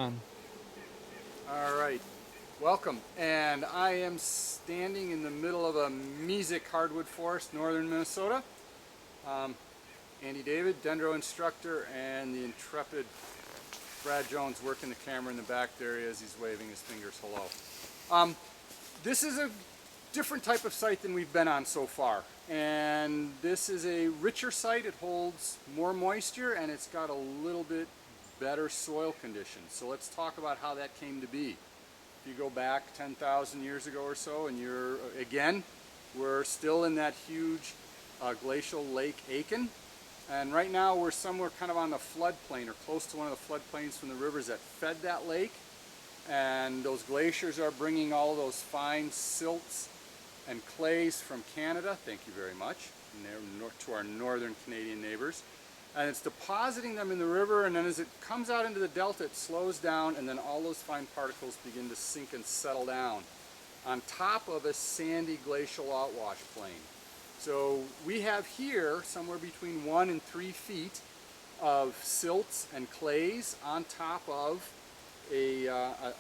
Um, All right, welcome. And I am standing in the middle of a Mesic Hardwood forest, northern Minnesota. Um, Andy David, dendro instructor, and the intrepid Brad Jones working the camera in the back there as he's waving his fingers hello. Um, this is a different type of site than we've been on so far. And this is a richer site. It holds more moisture and it's got a little bit better soil conditions. So let's talk about how that came to be. If you go back 10,000 years ago or so, and we're still in that huge glacial lake Aiken. And right now we're somewhere kind of on the floodplain or close to one of the floodplains from the rivers that fed that lake. And those glaciers are bringing all those fine silts and clays from Canada, thank you very much, to our northern Canadian neighbors. And it's depositing them in the river, and then as it comes out into the delta, it slows down, and then all those fine particles begin to sink and settle down on top of a sandy glacial outwash plain. So we have here somewhere between 1 and 3 feet of silts and clays on top of a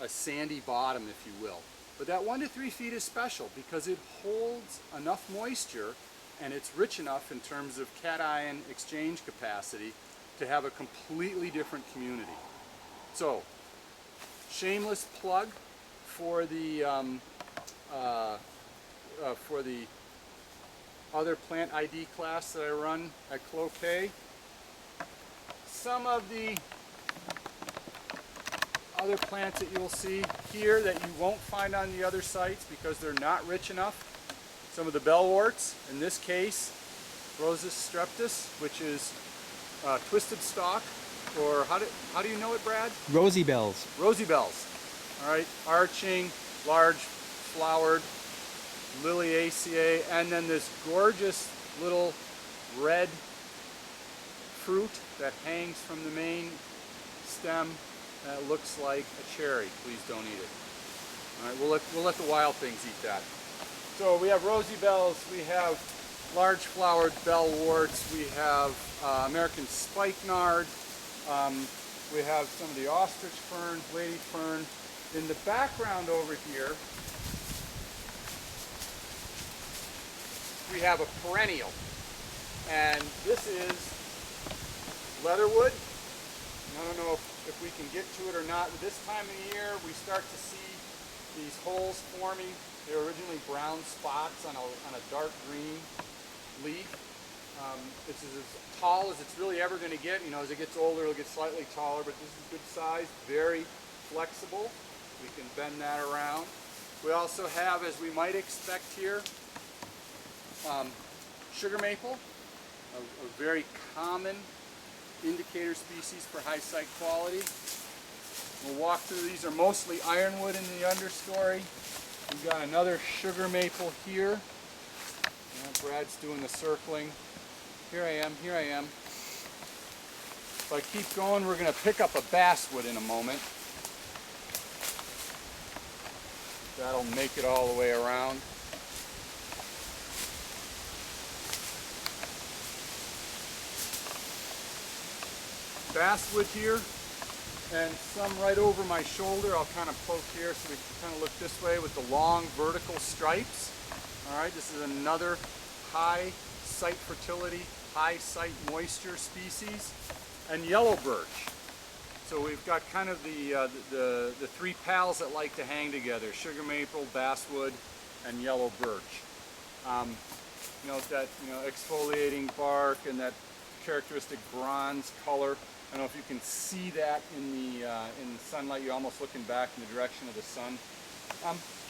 sandy bottom, if you will. But that 1 to 3 feet is special because it holds enough moisture and it's rich enough in terms of cation exchange capacity to have a completely different community. So, shameless plug for the other plant ID class that I run at Cloquet. Some of the other plants that you'll see here that you won't find on the other sites because they're not rich enough. Some of the bellworts, in this case, Rosas streptus, which is twisted stalk, or how do you know it, Brad? Rosy bells. Rosy bells. All right, arching, large, flowered, Liliaceae, and then this gorgeous little red fruit that hangs from the main stem that looks like a cherry. Please don't eat it. All right, we'll let the wild things eat that. So we have rosy bells, we have large flowered bellworts, we have American spikenard, we have some of the ostrich fern, lady fern. In the background over here, we have a perennial, and this is leatherwood. And I don't know if we can get to it or not. This time of the year, we start to see these holes forming. They were originally brown spots on a dark green leaf. This is as tall as it's really ever going to get. You know, as it gets older, it'll get slightly taller, but this is good size, very flexible. We can bend that around. We also have, as we might expect here, sugar maple, a very common indicator species for high site quality. We'll walk through. These are mostly ironwood in the understory. We've got another sugar maple here. Brad's doing the circling. Here I am, here I am. If I keep going, we're going to pick up a basswood in a moment. That'll make it all the way around. Basswood here, and some right over my shoulder. I'll kind of poke here so we can kind of look this way with the long vertical stripes. All right, this is another high site fertility, high site moisture species, and yellow birch. So we've got kind of the three pals that like to hang together: sugar maple, basswood, and yellow birch. Note that exfoliating bark and that characteristic bronze color. I don't know if you can see that in the sunlight. You're almost looking back in the direction of the sun.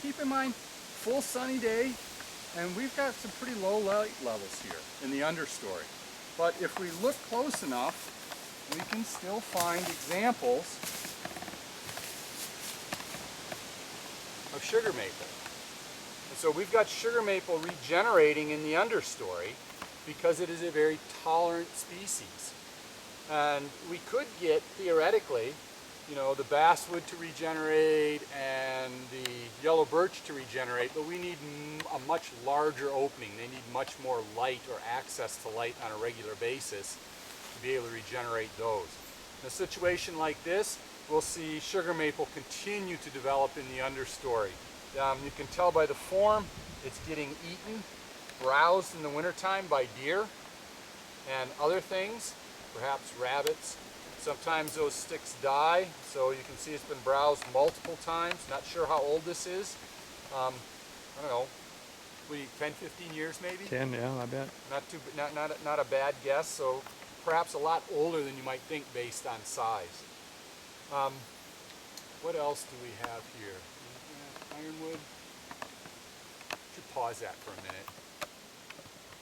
Keep in mind, full sunny day, and we've got some pretty low light levels here in the understory. But if we look close enough, we can still find examples of sugar maple. And so we've got sugar maple regenerating in the understory because it is a very tolerant species. And we could get, theoretically, the basswood to regenerate and the yellow birch to regenerate, but we need a much larger opening. They need much more light or access to light on a regular basis to be able to regenerate those. In a situation like this, we'll see sugar maple continue to develop in the understory. You can tell by the form, it's getting eaten, browsed in the wintertime by deer and other things, perhaps rabbits. Sometimes those sticks die, so you can see it's been browsed multiple times. Not sure how old this is. I don't know, 10, 15 years maybe? 10, yeah, I bet. Not a bad guess, so perhaps a lot older than you might think based on size. What else do we have here? Ironwood. Should pause that for a minute.